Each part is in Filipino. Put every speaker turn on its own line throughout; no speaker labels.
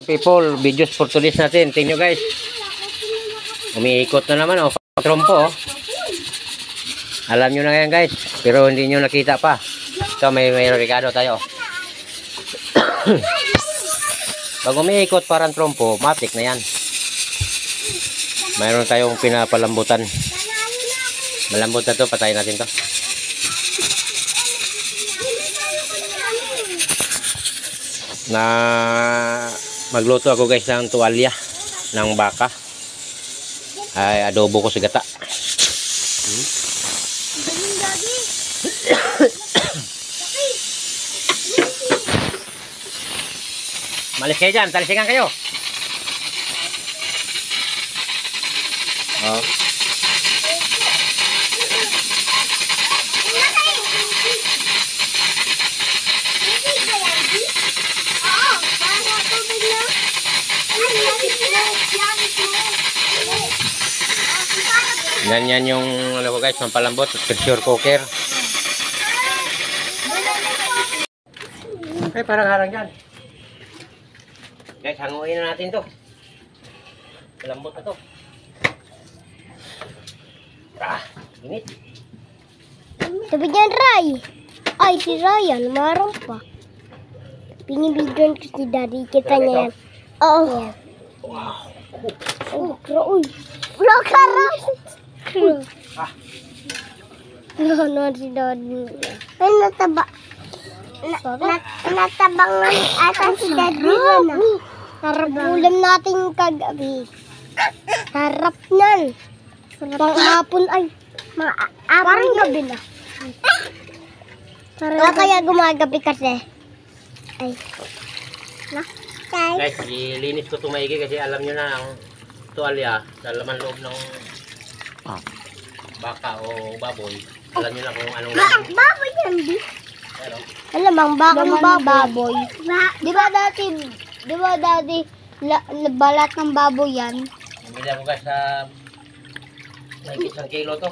People, videos for today's natin. Tingnan nyo guys. Umiikot na naman oh. Trompo oh. Alam nyo na yan guys. Pero hindi nyo nakita pa. Ito may regalo tayo. Pag umiikot parang trompo, matik na yan. Mayroon tayong pinapalambutan. Malambot na to. Patayin natin to. Na magluto ako guys ng tuwalya ng baka. Ay adobo ko sa gata. Malis kayo dyan, talisikan kayo. Oh. Ganyan yung ano ko guys, pampalambot, pressure cooker. Ay parang harang dyan. Guys, hanguin na natin to. Malambot na to. Init.
Sabi dyan, Ray. Ay, si Ryan, marang pa. Pinibigyan ko si Daddy. Kita niya yan. Oo.
Wow.
Oh, uy. Wala ka, Ray. No, si Daddy. Ay, nataba. Natabang ata si Daddy. Sarap ulam natin kagabi. Sarap nan. Panghapon ay. Parang gabi na. Kaya gumagabi kasi. Ay.
Guys, ilinis ko tumaigi kasi alam nyo na ang tuwalya sa laman loob ng baka o baboy. Alam nyo na kung anong laman.
Baboy yan, di? Alam ang bakang baboy. Di ba dati balat ng baboy yan?
Bumili ako guys sa may 1 kilo to.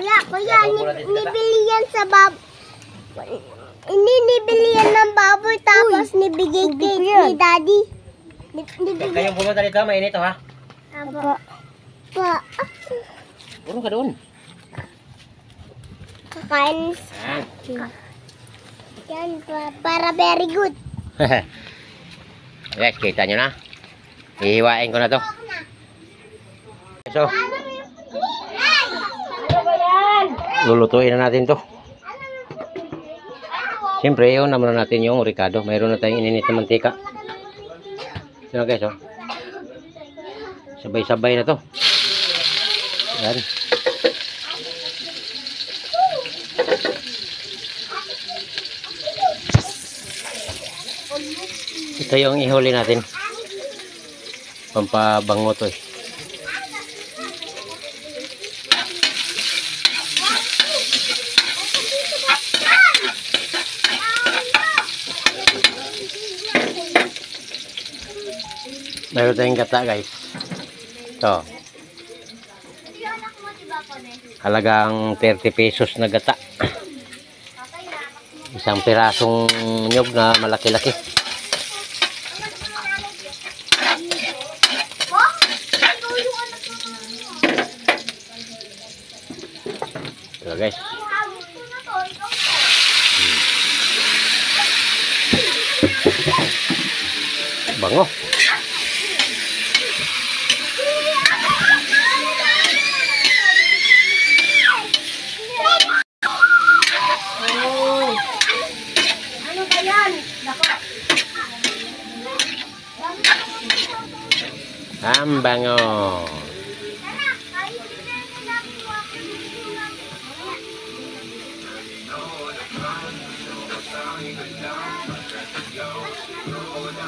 Wala, kuya, nibili yan sa baboy. Nibili yan ng baboy tapos nibigay kay ni Daddy.
Kayong pumunta dito, mainit to ha?
Apa. Pa.
Puro ka doon.
Kakain. Yan, para very good.
Guys, kita nyo na. Ihiwain ko na to. So, lulutuin na natin to. Siyempre, yun naman natin yung ricado. Mayroon na tayong ininit na mantika. Sino guys, oh. Sabay-sabay na to. Yan. Ito yung ihuli natin. Pampabango to eh. Meron tayong gata guys. Ito. Halagang 30 pesos na gata. Isang pirasong nyog na malaki-laki. Ito guys. Bango. Ang bango.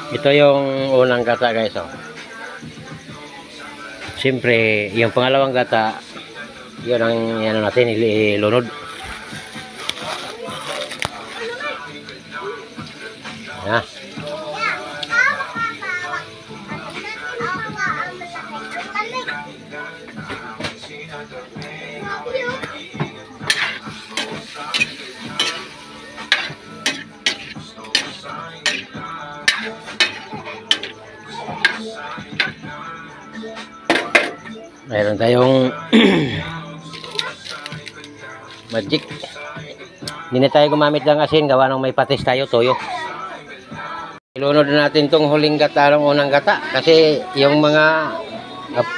Ito yung unang gata guys oh. Siyempre yung pangalawang gata yun ang ano natin ilunod. Nah. Mayroon tayong magic. Hindi na tayo gumamit ng asin, gawa ng may patis tayo, toyo. Ilunod na natin tong huling gata, ng unang gata, kasi yung mga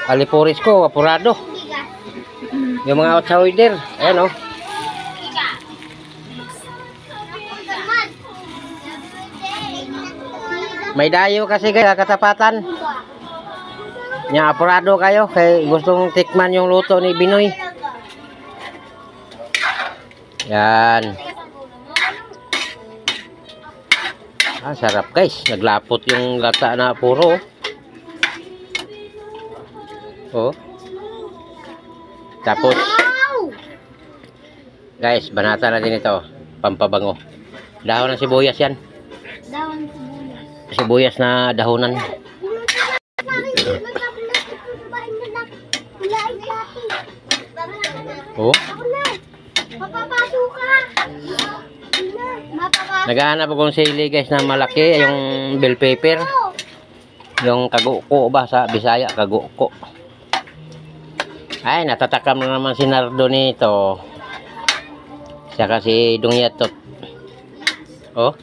alipuris ko, apurado. Yung mga outsider, ayan o. May dayo kasi kaya katapatan. Nya apurado kayo kay gustong tikman yung luto ni Binoy. Yan. Ah, sarap guys. Naglapot yung gata na puro. Oh. Tapos guys, banata natin ito. Pampabango. Dahon ng sibuyas yan.
Dahon sibuyas.
Sibuyas na dahonan. Oh. Naghahanap akong sili guys na malaki, yung bell pepper. Yung kaguko ba sa Bisaya, kaguko. Ay, natatakam na naman si Nardo nito. Saka si Dungyatot. Oh.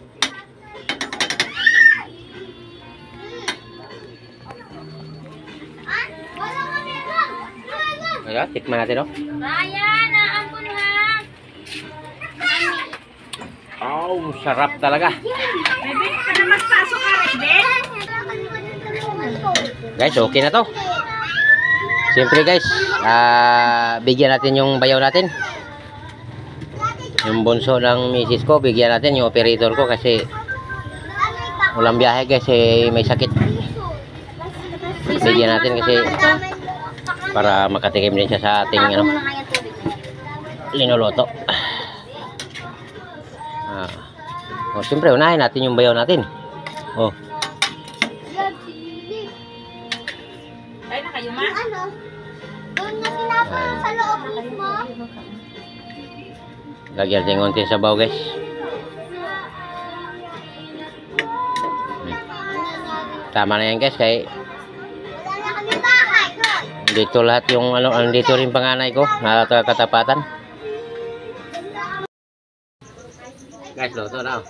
Ayan, tikman natin, oh.
Raya, naampun ha.
Oh, sarap talaga.
Bebe, ka na mas pasok ka, Bebe.
Guys, okay na to. Siyempre guys, bigyan natin yung bayaw natin. Yung bunso ng misis ko, bigyan natin yung operator ko kasi walang biyahe guys, may sakit. Bigyan natin kasi para makatikim din siya sa ating linuluto. Oh, siyempre unahin natin yung bayaw natin. Oh.
Ay, na kayo, ma? Ano? Doon na sinapang sa loob mismo.
Lagyan natin konti sabaw guys. Tama na yan guys, kay dito lahat yung ano, dito rin panganay ko, nakakatapatan. Guys, luto na.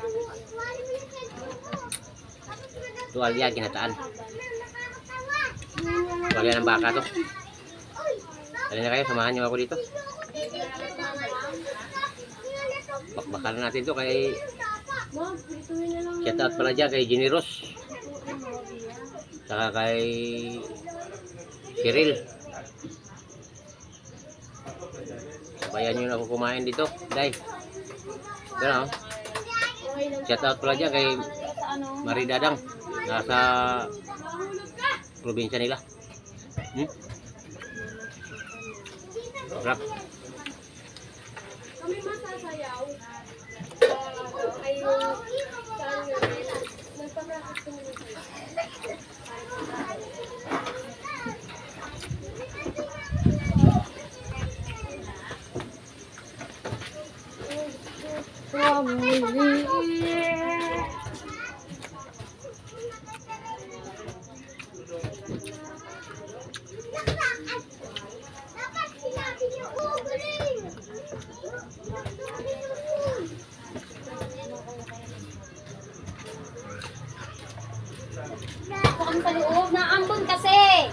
Tuwalya ginataan. Tuwalya ng baka to. Dali na kayo, samahan niyo ako dito. Bakbakalan natin to kay shout out pala dyan kay Generos. Saka kay Cyril. Sabayan nyo na ako kumain dito. Day. Gano'n. Shout out pala dyan kay Marie Dadang. Nasa probinsya nila. Sarap.
Kami masasayaw. Bukan sa loob, naambon kasi.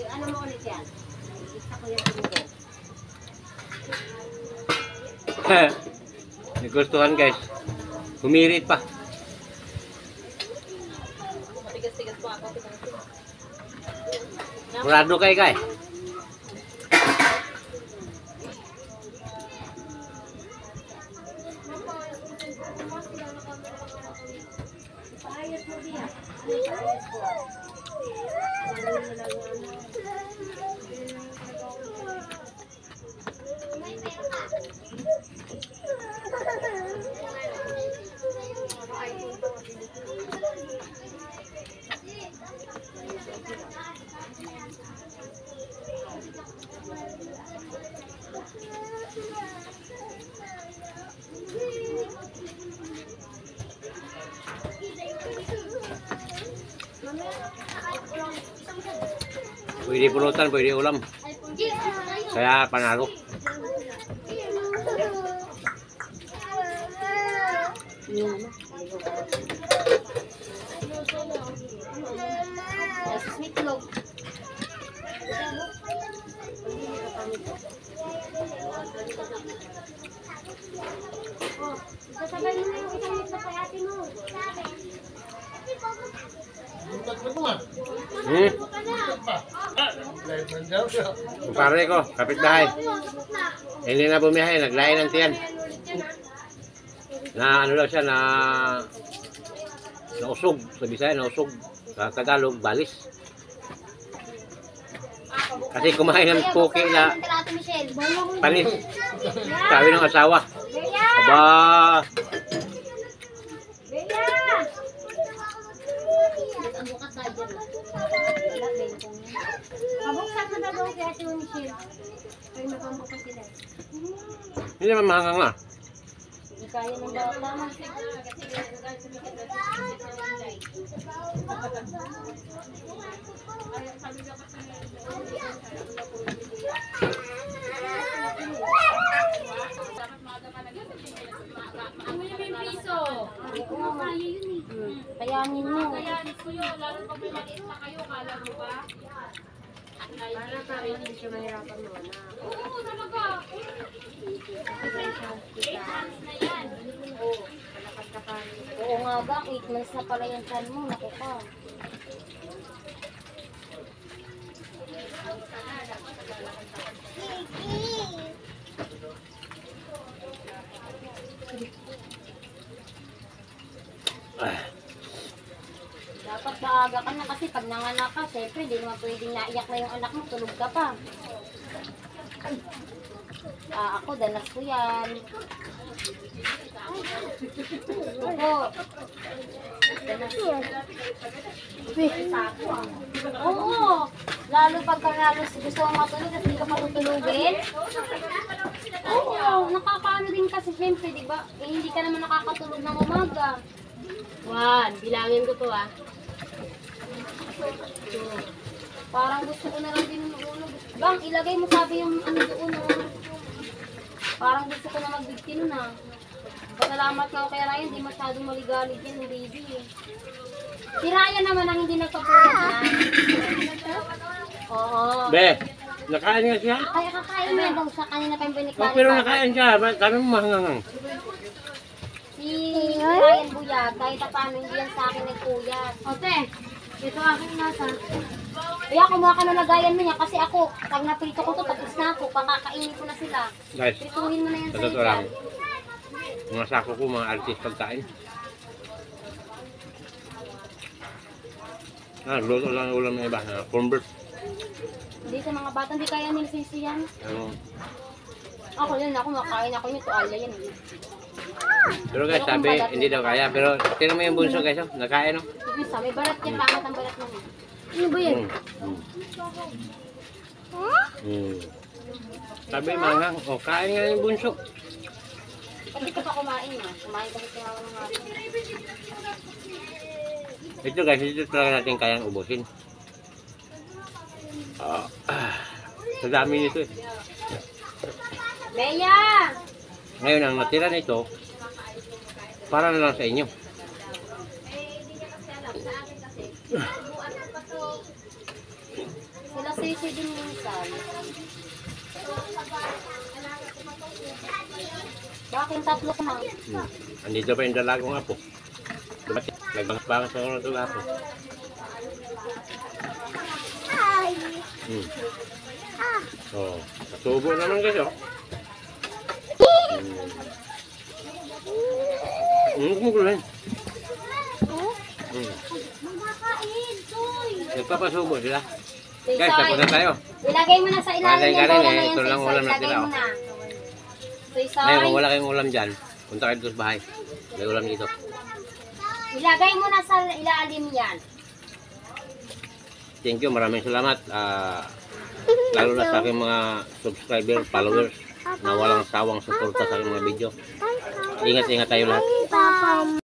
Ano mo ulit yan? Ako yung tumugo.
Nagustuhan guys. Humirit pa.
Matigas-tigas pa ako.
Murado kayo guys. Pwede pulutan, pwede ulam. Kaya panalo.
Sasabay mo na yung isang itlog kay ate mo.
Yung pare ko, kapitbahay. Hindi na bumiyahe, naglain ng tiyan. Na ano lang siya, na nausog. Sa Bisaya, nausog. Sa Tagalog, balis. Kasi kumain ng puki na panis. Sabi ng asawa. Aba,
Mabuksan mo na daw kay ate mo, Michelle. Pero nakambukas sila.
hindi naman mahangang na.
Hindi kaya ng bata. Kayanin mo. Para kami hindi siya mahirapan mo na. Oo, talaga. Oo nga ba, 8 months na pala yung chan mo, naku ka. Dapat maaga ka na kasi pag nanganak ka, syempre hindi naman pwedeng naiyak na yung anak mo, tulog ka pa. Ako, danas ko yan. Opo. Danas ko yan. Oo. Lalo pagka halos gusto mong matulog at hindi ka matutulugin. Oo, nakakaano din kasi syempre, di ba? Eh, hindi ka naman nakakatulog ng umaga. 1, bilangin ko to ah. Parang gusto ko na lang din ng ulo. Bang, ilagay mo sabi yung ano doon. Parang gusto ko na magbigtin na. Pasalamat ka kay Ryan, hindi masyadong maligalig yan, baby. Si Ryan naman ang hindi nagpapulat na. Oo.
Be, nakain nga siya?
Kaya kakain mo yan daw sa kanina pa yung
Oh,
binikbalik.
pero nakain siya. Sabi mo mahangang.
Si Ryan Buyag, kahit paano hindi yan sa akin nagpuyat. Ote, ito aking nasa. Kaya kumuha ka na lagayan mo niya kasi ako, pag naprito ko to, tapos na ako, pakakainin ko na sila.
Guys,
Prituhin mo na yan
sa
sa
totoo lang,
ilan.
mga sako ko, mga artist pagkain. Luto lang yung ulam na iba. Convert.
Hindi sa mga bata, hindi kaya nila sisiyan.
Ano.
Ako yun, ako makain ako yun, tuwalya yan.
Pero guys, sabi, hindi daw kaya. Pero tingnan mo yung bunso guys, oh. Nakain, oh.
Isa, may balat yan, pangat ang balat mo. Ano ba yan?
Sabi, manghang. O, kain nga yung bunso.
Pati ka pa kumain mo. Kumain ka sa mga mga.
Ito guys, ito talaga natin kayang ubusin. Sa dami nito eh.
Leia!
Ngayon, ang natira nito, para na lang sa inyo.
Sila sisi din minsan. Bakit tatlo ka man?
Andito pa yung dalagong apo. Nagbangas-bangas ako ng itong apo. Oh, kasubo naman kasi oh. Kumukulan. Nagpapasubo sila. Guys, tapos na tayo.
Ilagay mo na sa ilalim ng bowl na yan.
Ito lang ulam na
Ilagay
sila.
mo na.
Ngayon, kung wala kayong ulam dyan, punta kayo dito sa bahay. May ulam dito.
Ilagay mo na sa ilalim yan.
Thank you, maraming salamat. Lalo na sa aking mga subscriber, followers na walang sawang suporta sa aking mga video. Ingat-ingat tayo lahat.